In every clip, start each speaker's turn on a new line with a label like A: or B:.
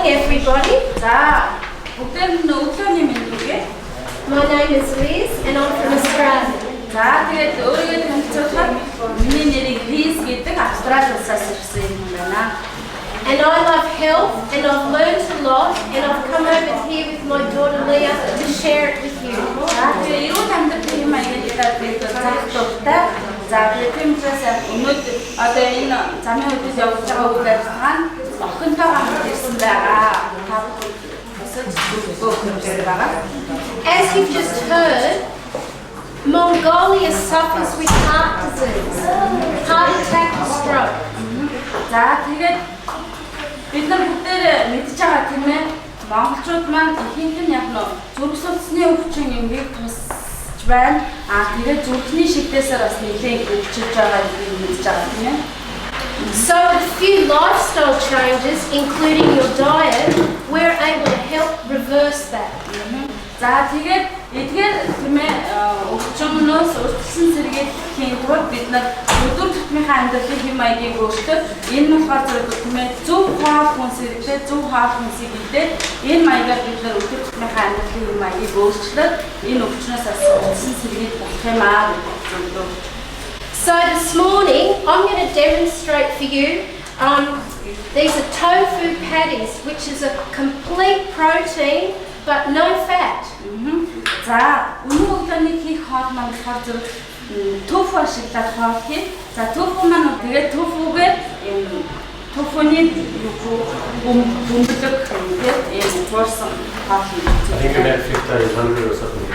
A: morning, everybody.
B: 자, 목사님 누구게?
A: My name is Liz, and I'm from Australia.
B: 자, тэгээд өөрийгөө танилцуулахад миний нэрийг Liz гэдэг Австрали улсаас ирсэн юм байна.
A: And I love health, and I've learned a lot, and I've come over here with my daughter Leah to share it with you.
B: За, тэгээд эрүүл амьдралын юм аягаар бид заах туфта. За, тиймээс өнөөдөр одоо энэ замын үдээс явж байгаа үйл ажиллагаа нь охинтойгоо хамт ирсэн байгаа.
A: As you've just heard, Mongolia suffers with heart disease, heart attack and stroke.
B: За, тэгээд бид нар бүгдээ мэдж байгаа тийм ээ. Монголчууд маань ихэнх нь яг нь зүрх судасны өвчин юмгийг тусч байна. Тэгээд зүрхний шигдээсээр бас нэлээд өвчөж байгаа юм мэдж байгаа тийм ээ.
A: So with a few lifestyle changes, including your diet, we're able to help reverse that.
B: За, тэгээд эдгээр тийм ээ өвчнөөс урьдчилан сэргийлэхийн тулд бид нар өдөр тутмынхаа амьдралын хэм маягийг өөрчлөж, энэ нь болохоор тийм ээ зөв хоол хүнс хэрэгтэй, зөв хоол хүнсийг идээд энэ маягаар бид нар өдөр тутмынхаа амьдралын хэм маягийг өөрчлөж, энэ өвчнөөс урьдчилан сэргийлэх болох юм аа гэдэг зүйлөө.
A: So this morning, I'm going to demonstrate for you, these are tofu patties, which is a complete protein, but no fat.
B: За, өнөө өглөөний хийх хоол маань болохоор зөв тофу ашиглаад хоол хий. За, тофу маань тэгээд тофугээр тофуны бөмбөлөг тэгээд туурсан хоол хий.
C: I think about 1,500 or something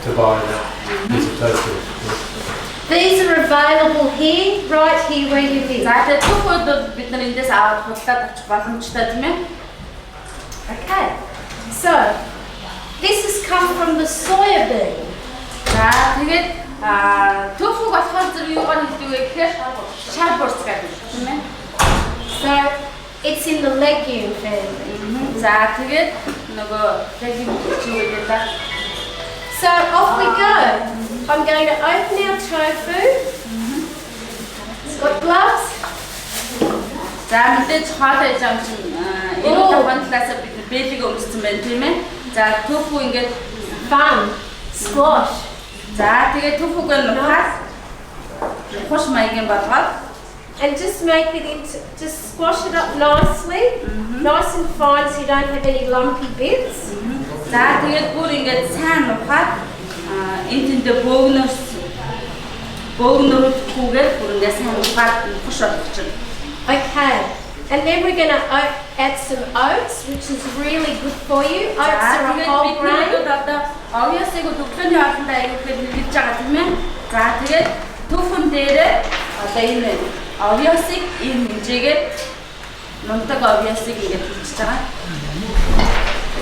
C: to buy that piece of tofu.
A: These are available here, right here where you live.
B: За, тэгээд тофуд бид нар эндээс аваад худалдаад авчих боломжтой тийм ээ.
A: Okay, so this has come from the soya bean.
B: За, тэгээд тофуг болохоор зөв юугаар хэлдэг вэ гэхээр шар борц гэдэг тийм ээ.
A: So it's in the legume family.
B: За, тэгээд нөгөө legume чигээр даа.
A: So off we go. I'm going to open our tofu. It's got gloves.
B: За, мэдээж хоол хийж байгаа чинь энэ таван талаас бид бэлэг өмссөн байна тийм ээ. За, тофу ингээд
A: Fun. Squash.
B: за, тэгээд тофуг нь нухаад хуш маягийн болгоод
A: And just make it into, just squash it up nicely. Nice and fine so you don't have any lumpy bits.
B: за, тэгээд бүр ингээд сайн нухаад энэ тэндээ бөөгнөрөхгүйгээр бүр ингээд сайн нухаад хуш болгочих.
A: Okay. And then we're going to add some oats, which is really good for you. Oats are a whole grain.
B: Obviously, өглөөний хоолндоо аягүй хэлж байгаа тийм ээ. За, тэгээд тофун дээрээ одоо энэ obviously энэ хэмжээгээр нунтаг obviously ингээд хэлж байгаа.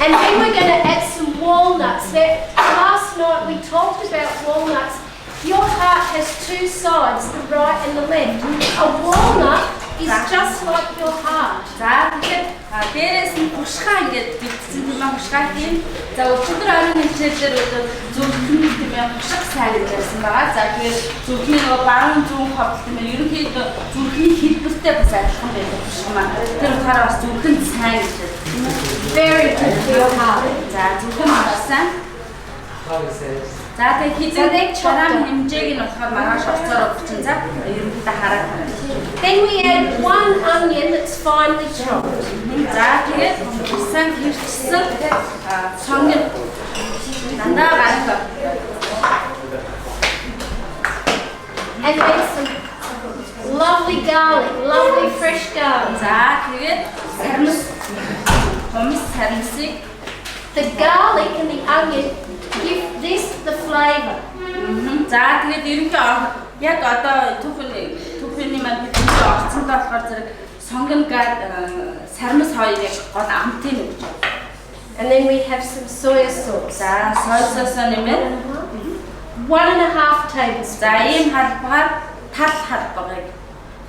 A: And then we're going to add some walnuts. Last night we talked about walnuts. Your heart has two sides, the right and the left. A walnut is just like your heart.
B: За, тэгээд дээрээс нь хушгаа ингээд бэлдсэн юм аа хушгаа тийм. За, өчигдөр оройн хэмжээгээр одоо зүрхний тийм хушиг сайн гэж ярьсан байгаа. За, тэгээд зүрхний нөгөө баруун зүүн хавтал тийм ерөнхийдөө зүрхний хэлбэртэй бас адилхан байдаг хушиг маань. Тэр утгаараа бас зүрхэн сайн гэж ярьсан.
A: Very good for your heart.
B: За, зүрхэн сайн. За, тэгээд хизээ чарам хэмжээг нь болохоор маргааш орцоор өгчин. За, ерөнхийдөө хараад.
A: Then we add one onion that's finely chopped.
B: За, тэгээд сайн хэрчсэн сонгон дандаа гарах.
A: And then some lovely garlic, lovely fresh garlic.
B: За, тэгээд сармсыг
A: The garlic and the onion give this the flavour.
B: За, тэгээд ерөнхийдөө яг одоо түүхний маань бид орцсондоо болохоор зэрэг сонгон гад сармс хоёр яг гол амтын өгч.
A: And then we have some soya sauce.
B: За, соёл соус нэмээд
A: 1.5 tablespoons.
B: за, ийм халбаар тал халбарыг.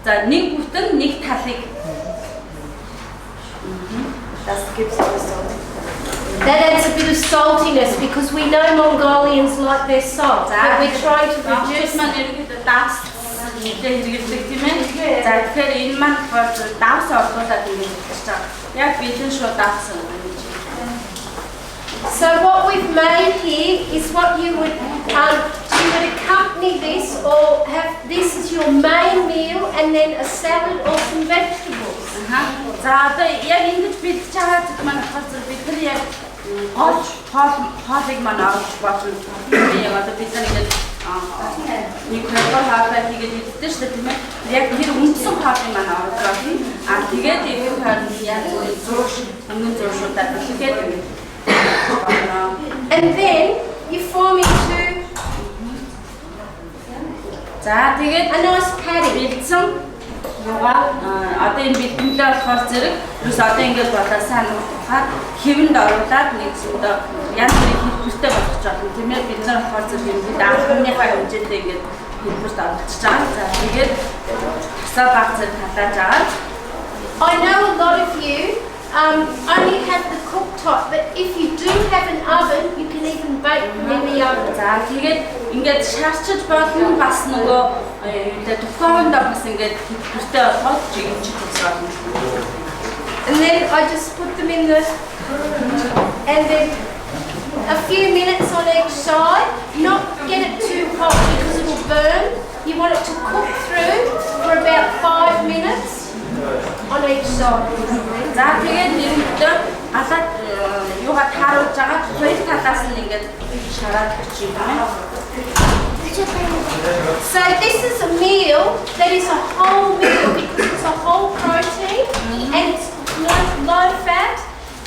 B: За, нэг бүтэн нэг талыг.
A: That gives it the salt. That adds a bit of saltiness because we know Mongolians like their salt, but we're trying to reduce
B: маань ерөнхийдөө даас нэлээд хэрэгэлдэг тийм ээ. За тэгэхээр энэ маань болохоор давс орлуулад ингэж хийж байгаа. Яг бэлэн шууд давс ингэж.
A: So what we've made here is what you would accompany this or have this as your main meal and then a salad or some vegetables.
B: За одоо яг ингэж бэлдэж байгаа зүйл маань болохоор бид нар яг хоолыг маань авч болно. Яг одоо бид нар ингэж нэг хавар хавар хийгээд иддэг шүү дээ тийм ээ. Яг тэр үндсэн хоолыг маань авч болно. Тэгээд энэ хоёр яг өмнө зуршуудад тэгээд
A: and then you form into
B: тэгээд
A: a nice patty.
B: бэлдсэн одоо энэ бэлтгэлээ болохоор зэрэг юус одоо ингэж болоо сайн ухаад хэвэнд оруулаад нэг зөндөө янз бүрийн хэлбэртэй болгож байна тийм ээ. Бид нар болохоор зэрэг энэ даахныхаа хэмжээтэй ингэж хэлбэрт оруулж байгаа. За тэгээд тасаа баг зэрэг татааж байгаа.
A: I know a lot of you only have the cooktop, but if you do have an oven, you can even bake from any oven.
B: За тэгээд ингээд шаарчиж болно бас нөгөө тухайнд бас ингээд хэлбэртэй болгоод жигч болсон.
A: And then I just put them in the and then a few minutes on each side. Not get it too hot because it will burn. You want it to cook through for about 5 minutes on each side.
B: За тэгээд нэрмдээ алаад юугаа тааруулж байгаа хоёр талаас нь ингээд шараад бичиж байна.
A: So this is a meal that is a whole meal because it's a whole protein and it's low fat,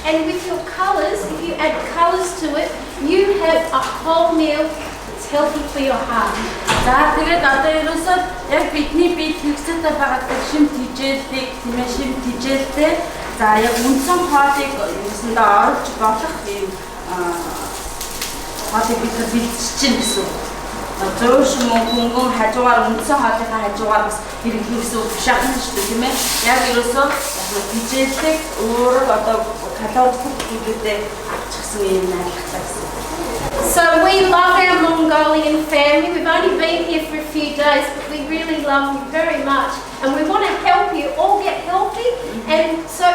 A: and with your colours, if you add colours to it, you have a whole meal that's healthy for your heart.
B: За тэгээд одоо ерөөсөө яг бидний бие хэрэгцээтэй байгаа шим тижээлтэй тийм ээ, шим тижээлтэй за яг үндсэн хоолыг юмсандаа оруулж болох юм хоолыг бид бэлдэж чинь гэсэн. Зөш мөн хөнгөн хажуугаар үндсэн хоолынхаа хажуугаар бас хэрэглэх гэсэн үг биш ахна шүү дээ тийм ээ. Яг ерөөсөө тижээлтэй өөр одоо калорик зүйлүүдээ авчихсан юм найрлагтай гэсэн.
A: So we love our Mongolian family. We've only been here for a few days, but we really love you very much. And we want to help you all get healthy. And so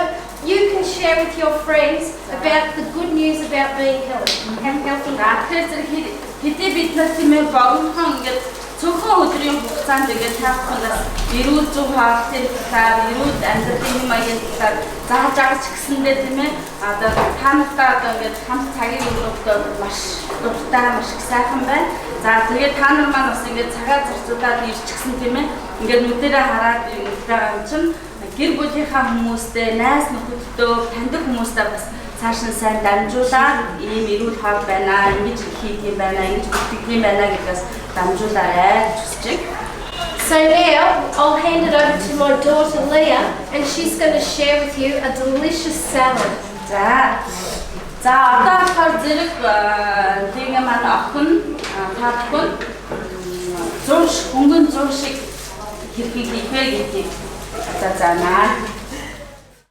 A: you can share with your friends about the good news about being healthy. Have healthy life.
B: Хэдий бид нар тийм ээ богинохон ингээд цөөхөн өдрийн хугацаанд ингээд тавхнаас эрүүл зөв хаалтын талаар, эрүүл амьдралын юм аягийн талаар зааж байгаа ч гэсэндээ тийм ээ одоо та нартай одоо ингээд хамт цагийн өнгөрөхөд маш дуртай, маш их сайхан байна. За тэгээд та нар маань бас ингээд цагаа зарцуулаад ирчихсэн тийм ээ. Ингээд нүдэрээ хараад байгаа юм чинь гэр бүлийнхаа хүмүүстэй, найз нөхөдтэй, таньдаг хүмүүстэй бас цааш нь сайн дамжуулаад ийм эрүүл хоол байна, ингэж хийх юм байна, ингэж бүтгэх юм байна гэдгээс дамжуулаарай гэж хүсэж байна.
A: So now I'll hand it over to my daughter Leah, and she's going to share with you a delicious salad.
B: За одоо болохоор зэрэг тийм маань охин таахгүй зурш хөнгөн зуршиг хэрхийг хийхээ гэдэг. За наа